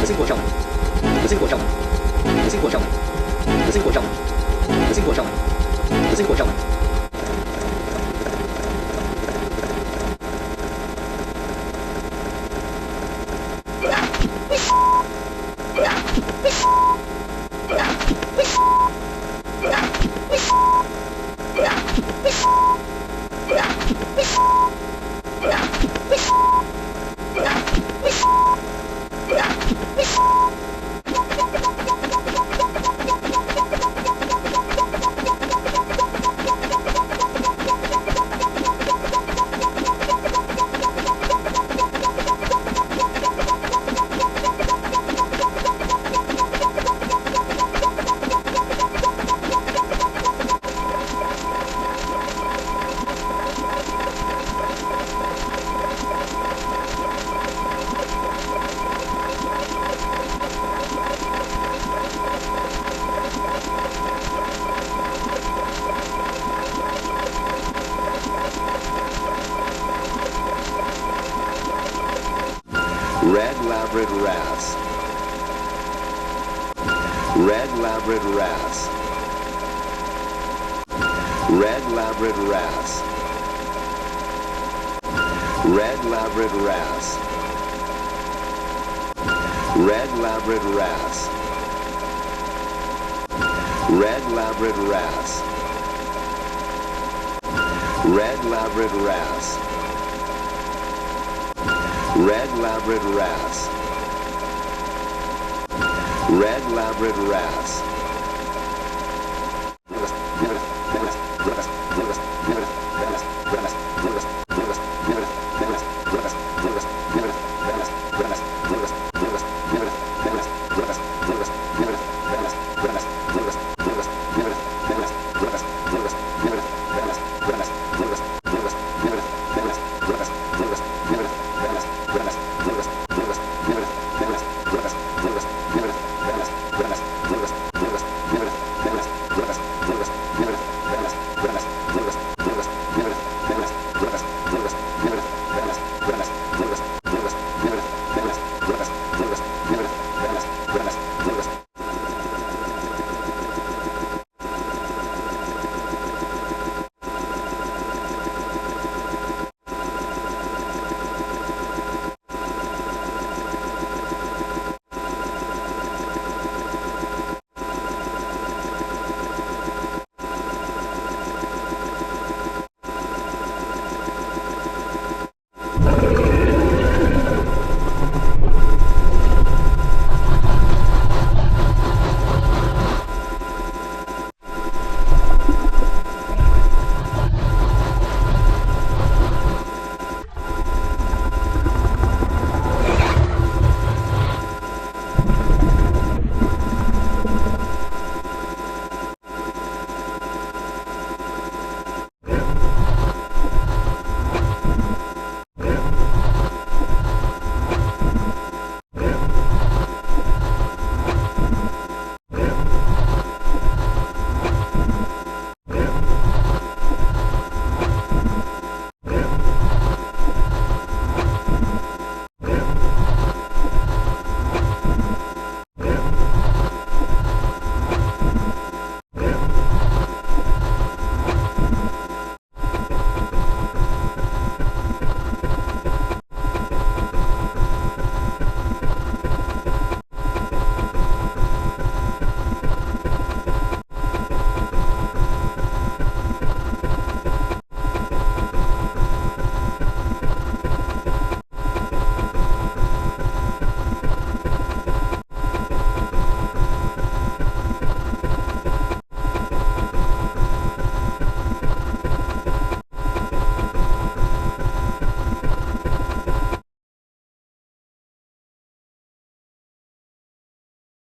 星火上门，星火上门，星火上门，星火上门，星火上门，星火上门。Red Labrid Ras. Red Labrid Ras. Red Labrid Ras. Red Labrid Ras. Red Labrid Ras. Red Labrid Ras. Red Labrid Ras. Red Labrid Ras. Red Labrid Ras.